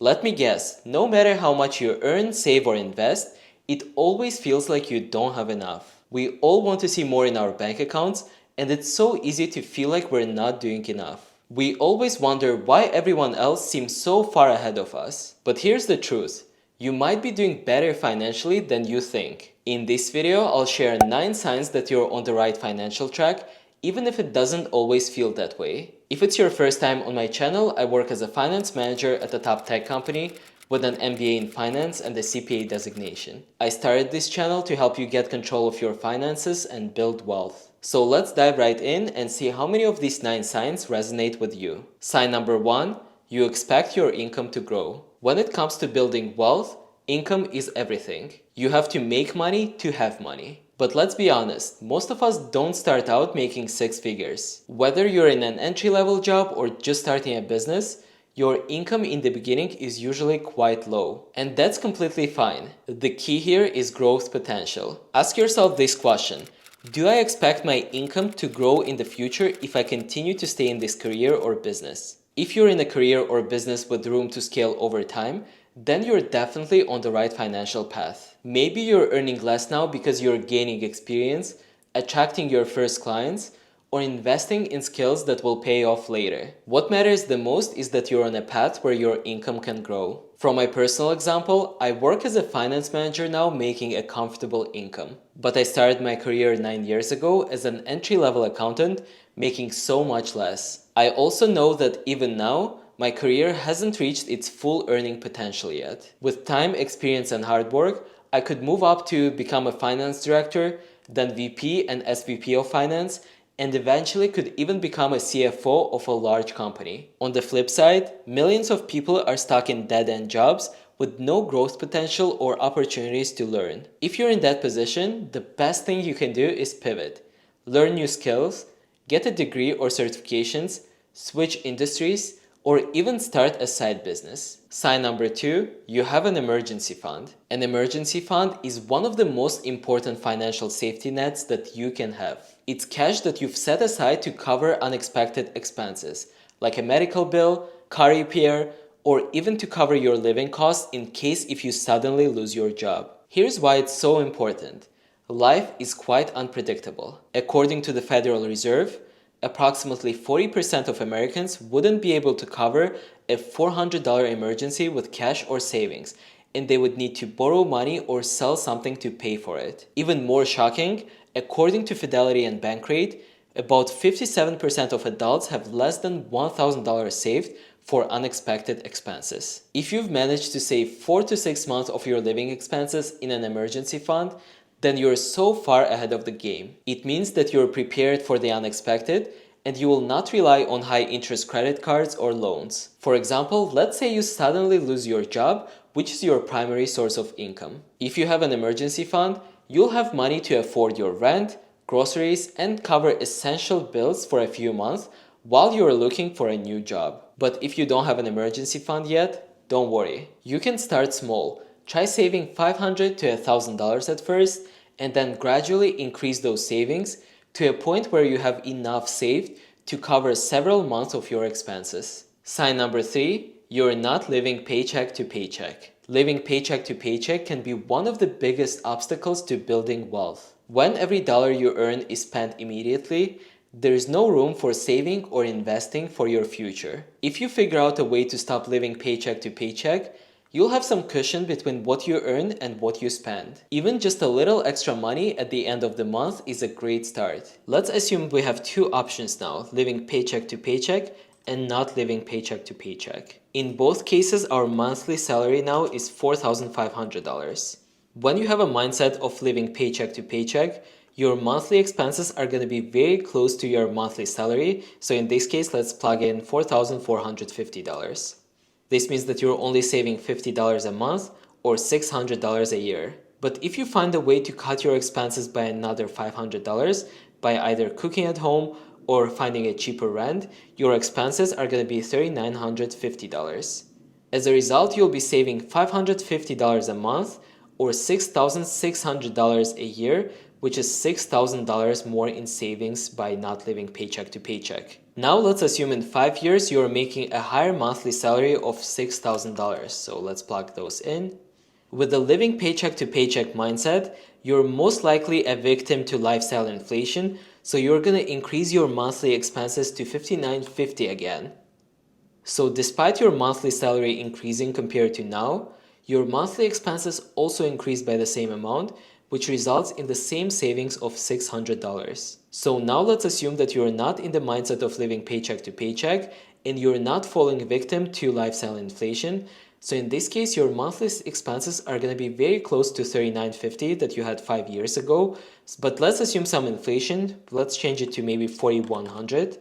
Let me guess, no matter how much you earn, save or invest, it always feels like you don't have enough. We all want to see more in our bank accounts, and it's so easy to feel like we're not doing enough. We always wonder why everyone else seems so far ahead of us. But here's the truth. You might be doing better financially than you think. In this video, I'll share 9 signs that you're on the right financial track, even if it doesn't always feel that way. If it's your first time on my channel, I work as a finance manager at a top tech company with an MBA in finance and a CPA designation. I started this channel to help you get control of your finances and build wealth. So let's dive right in and see how many of these 9 signs resonate with you. Sign number 1, you expect your income to grow. When it comes to building wealth, income is everything. You have to make money to have money. But let's be honest, most of us don't start out making 6 figures. Whether you're in an entry-level job or just starting a business, your income in the beginning is usually quite low. And that's completely fine. The key here is growth potential. Ask yourself this question. Do I expect my income to grow in the future if I continue to stay in this career or business? If you're in a career or business with room to scale over time, then you're definitely on the right financial path. Maybe you're earning less now because you're gaining experience, attracting your first clients, or investing in skills that will pay off later. What matters the most is that you're on a path where your income can grow. From my personal example, I work as a finance manager now making a comfortable income. But I started my career 9 years ago as an entry-level accountant making so much less. I also know that even now, my career hasn't reached its full earning potential yet. With time, experience, and hard work, I could move up to become a finance director, then VP and SVP of finance, and eventually could even become a CFO of a large company. On the flip side, millions of people are stuck in dead-end jobs with no growth potential or opportunities to learn. If you're in that position, the best thing you can do is pivot. Learn new skills, get a degree or certifications, switch industries, or even start a side business. Sign number 2, you have an emergency fund. An emergency fund is one of the most important financial safety nets that you can have. It's cash that you've set aside to cover unexpected expenses, like a medical bill, car repair, or even to cover your living costs in case if you suddenly lose your job. Here's why it's so important. Life is quite unpredictable. According to the Federal Reserve, approximately 40% of Americans wouldn't be able to cover a $400 emergency with cash or savings, and they would need to borrow money or sell something to pay for it. Even more shocking, according to Fidelity and Bankrate, about 57% of adults have less than $1,000 saved for unexpected expenses. If you've managed to save 4 to 6 months of your living expenses in an emergency fund, then you're so far ahead of the game. It means that you're prepared for the unexpected and you will not rely on high interest credit cards or loans. For example, let's say you suddenly lose your job, which is your primary source of income. If you have an emergency fund, you'll have money to afford your rent, groceries, and cover essential bills for a few months while you're looking for a new job. But if you don't have an emergency fund yet, don't worry. You can start small. Try saving $500 to $1,000 at first and then gradually increase those savings to a point where you have enough saved to cover several months of your expenses. Sign number 3, you're not living paycheck to paycheck. Living paycheck to paycheck can be one of the biggest obstacles to building wealth. When every dollar you earn is spent immediately, there is no room for saving or investing for your future. If you figure out a way to stop living paycheck to paycheck, you'll have some cushion between what you earn and what you spend. Even just a little extra money at the end of the month is a great start. Let's assume we have 2 options now, living paycheck to paycheck and not living paycheck to paycheck. In both cases, our monthly salary now is $4,500. When you have a mindset of living paycheck to paycheck, your monthly expenses are going to be very close to your monthly salary. So in this case, let's plug in $4,450. This means that you're only saving $50 a month or $600 a year. But if you find a way to cut your expenses by another $500 by either cooking at home or finding a cheaper rent, your expenses are going to be $3,950. As a result, you'll be saving $550 a month or $6,600 a year, which is $6,000 more in savings by not living paycheck to paycheck. Now let's assume in 5 years you're making a higher monthly salary of $6,000. So let's plug those in. With the living paycheck to paycheck mindset, you're most likely a victim to lifestyle inflation, so you're gonna increase your monthly expenses to $59.50 again. So despite your monthly salary increasing compared to now, your monthly expenses also increase by the same amount, which results in the same savings of $600. So now let's assume that you're not in the mindset of living paycheck to paycheck and you're not falling victim to lifestyle inflation. So in this case, your monthly expenses are going to be very close to $39.50 that you had 5 years ago. But let's assume some inflation. Let's change it to maybe $4,100.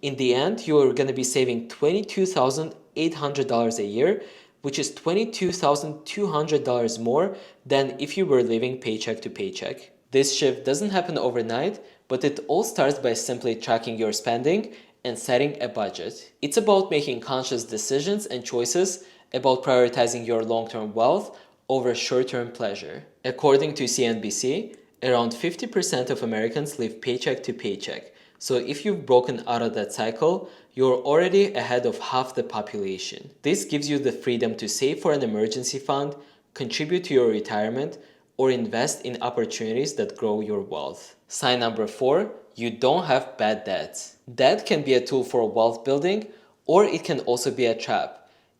In the end, you are going to be saving $22,800 a year, which is $22,200 more than if you were living paycheck to paycheck. This shift doesn't happen overnight, but it all starts by simply tracking your spending and setting a budget. It's about making conscious decisions and choices about prioritizing your long-term wealth over short-term pleasure. According to CNBC, around 50% of Americans live paycheck to paycheck. So if you've broken out of that cycle, you're already ahead of half the population. This gives you the freedom to save for an emergency fund, contribute to your retirement, or invest in opportunities that grow your wealth. Sign number 4, you don't have bad debt. Debt can be a tool for wealth building, or it can also be a trap.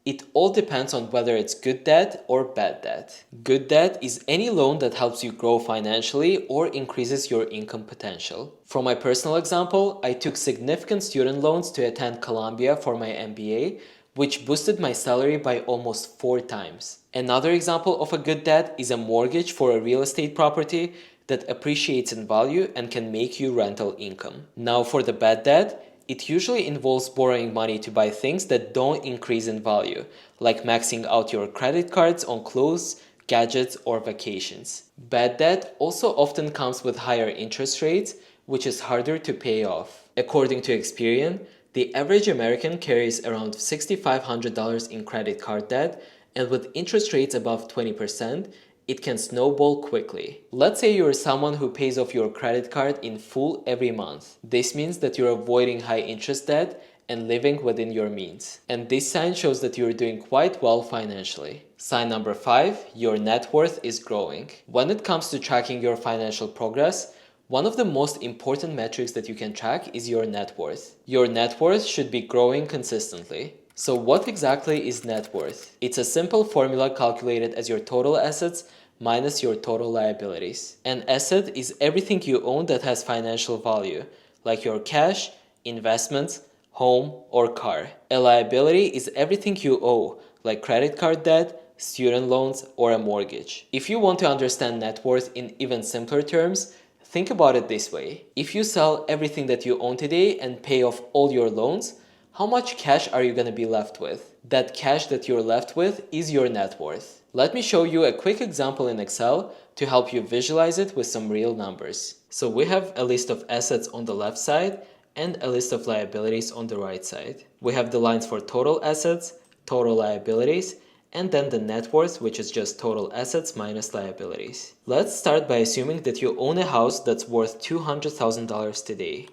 It all depends on whether it's good debt or bad debt. Good debt is any loan that helps you grow financially or increases your income potential. For my personal example, I took significant student loans to attend Columbia for my MBA, which boosted my salary by almost 4 times. Another example of a good debt is a mortgage for a real estate property that appreciates in value and can make you rental income. Now for the bad debt, it usually involves borrowing money to buy things that don't increase in value, like maxing out your credit cards on clothes, gadgets, or vacations. Bad debt also often comes with higher interest rates, which is harder to pay off. According to Experian, the average American carries around $6,500 in credit card debt, and with interest rates above 20%, it can snowball quickly. Let's say you're someone who pays off your credit card in full every month. This means that you're avoiding high interest debt and living within your means. And this sign shows that you're doing quite well financially. Sign number 5, your net worth is growing. When it comes to tracking your financial progress, one of the most important metrics that you can track is your net worth. Your net worth should be growing consistently. So what exactly is net worth? It's a simple formula calculated as your total assets minus your total liabilities. An asset is everything you own that has financial value, like your cash, investments, home, or car. A liability is everything you owe, like credit card debt, student loans, or a mortgage. If you want to understand net worth in even simpler terms, think about it this way. If you sell everything that you own today and pay off all your loans, how much cash are you going to be left with? That cash that you're left with is your net worth. Let me show you a quick example in Excel to help you visualize it with some real numbers. So we have a list of assets on the left side and a list of liabilities on the right side. We have the lines for total assets, total liabilities, and then the net worth, which is just total assets minus liabilities. Let's start by assuming that you own a house that's worth $200,000 today.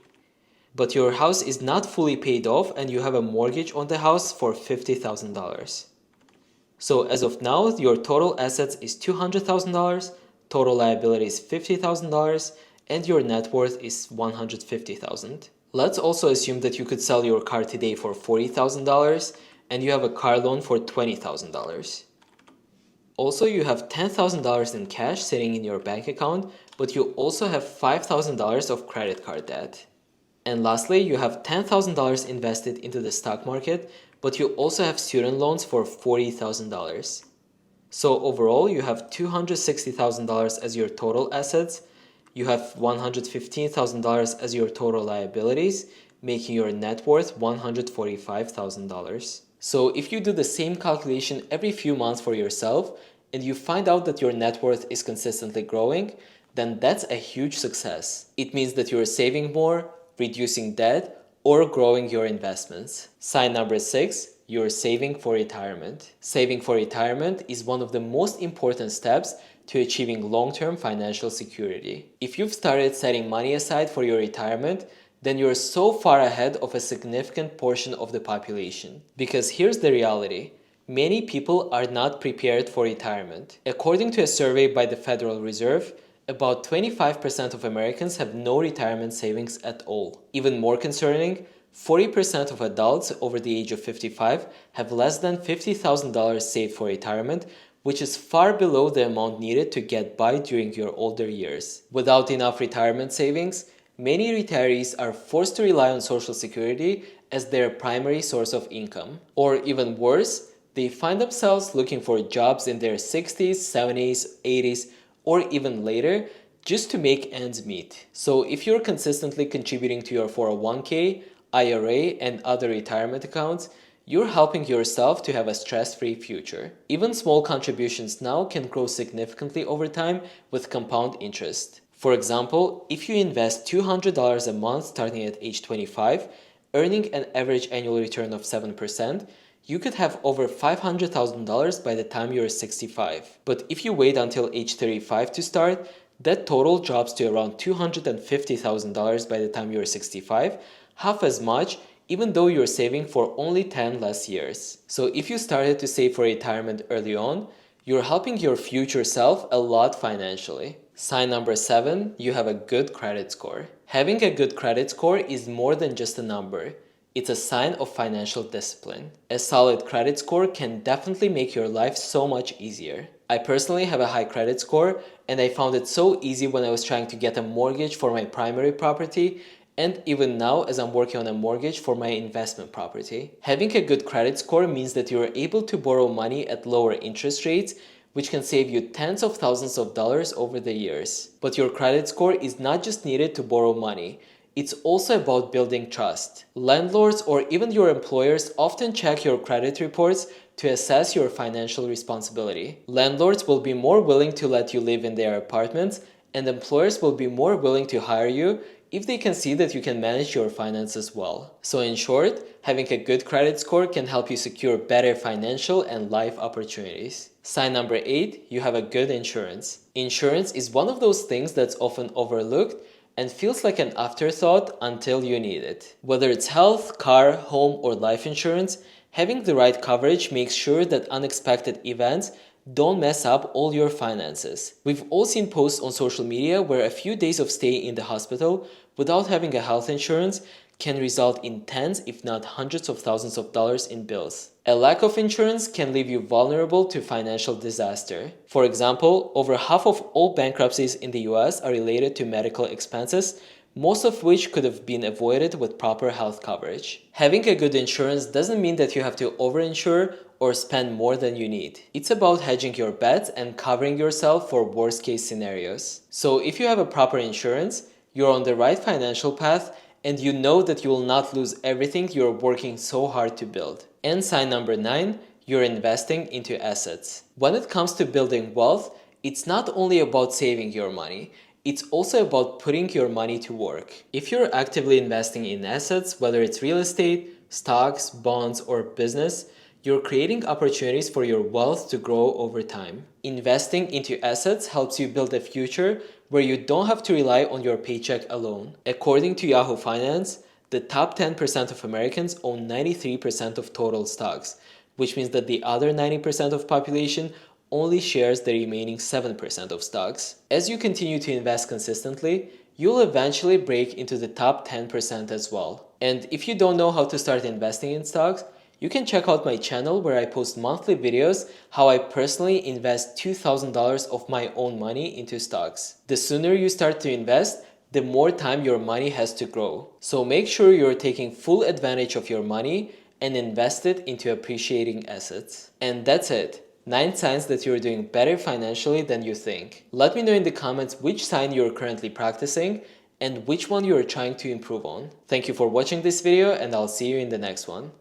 But your house is not fully paid off and you have a mortgage on the house for $50,000. So as of now, your total assets is $200,000, total liability is $50,000, and your net worth is $150,000. Let's also assume that you could sell your car today for $40,000 and you have a car loan for $20,000. Also, you have $10,000 in cash sitting in your bank account, but you also have $5,000 of credit card debt. And lastly, you have $10,000 invested into the stock market, but you also have student loans for $40,000. So overall, you have $260,000 as your total assets, you have $115,000 as your total liabilities, making your net worth $145,000. So if you do the same calculation every few months for yourself, and you find out that your net worth is consistently growing, then that's a huge success. It means that you're saving more, reducing debt, or growing your investments. Sign number 6, you're saving for retirement. Saving for retirement is one of the most important steps to achieving long-term financial security. If you've started setting money aside for your retirement, then you're so far ahead of a significant portion of the population. Because here's the reality. Many people are not prepared for retirement. According to a survey by the Federal Reserve, about 25% of Americans have no retirement savings at all. Even more concerning, 40% of adults over the age of 55 have less than $50,000 saved for retirement, which is far below the amount needed to get by during your older years. Without enough retirement savings, many retirees are forced to rely on Social Security as their primary source of income. Or even worse, they find themselves looking for jobs in their 60s, 70s, 80s, or even later just to make ends meet. So if you're consistently contributing to your 401k, IRA, and other retirement accounts, you're helping yourself to have a stress-free future. Even small contributions now can grow significantly over time with compound interest. For example, if you invest $200 a month starting at age 25, earning an average annual return of 7%, you could have over $500,000 by the time you're 65. But if you wait until age 35 to start, that total drops to around $250,000 by the time you're 65, half as much even though you're saving for only 10 less years. So if you started to save for retirement early on, you're helping your future self a lot financially. Sign number 7, you have a good credit score. Having a good credit score is more than just a number. It's a sign of financial discipline. A solid credit score can definitely make your life so much easier. I personally have a high credit score, and I found it so easy when I was trying to get a mortgage for my primary property, and even now as I'm working on a mortgage for my investment property. Having a good credit score means that you are able to borrow money at lower interest rates, which can save you tens of thousands of dollars over the years. But your credit score is not just needed to borrow money. It's also about building trust. Landlords or even your employers often check your credit reports to assess your financial responsibility. Landlords will be more willing to let you live in their apartments, and employers will be more willing to hire you if they can see that you can manage your finances well. So in short, having a good credit score can help you secure better financial and life opportunities. Sign number 8, you have a good insurance. Insurance is one of those things that's often overlooked and feels like an afterthought until you need it. Whether it's health, car, home, or life insurance, having the right coverage makes sure that unexpected events don't mess up all your finances. We've all seen posts on social media where a few days of stay in the hospital without having a health insurance can result in tens if not hundreds of thousands of dollars in bills. A lack of insurance can leave you vulnerable to financial disaster. For example, over half of all bankruptcies in the US are related to medical expenses, most of which could have been avoided with proper health coverage. Having a good insurance doesn't mean that you have to overinsure or spend more than you need. It's about hedging your bets and covering yourself for worst case scenarios. So if you have a proper insurance, you're on the right financial path and you know that you will not lose everything you're working so hard to build. And sign number 9, you're investing into assets. When it comes to building wealth, it's not only about saving your money, it's also about putting your money to work. If you're actively investing in assets, whether it's real estate, stocks, bonds, or business, you're creating opportunities for your wealth to grow over time. Investing into assets helps you build a future where you don't have to rely on your paycheck alone. According to Yahoo Finance, the top 10% of Americans own 93% of total stocks, which means that the other 90% of population only shares the remaining 7% of stocks. As you continue to invest consistently, you'll eventually break into the top 10% as well. And if you don't know how to start investing in stocks, you can check out my channel where I post monthly videos how I personally invest $2,000 of my own money into stocks. The sooner you start to invest, the more time your money has to grow. So make sure you're taking full advantage of your money and invest it into appreciating assets. And that's it. 9 signs that you're doing better financially than you think. Let me know in the comments which sign you're currently practicing and which one you're trying to improve on. Thank you for watching this video, and I'll see you in the next one.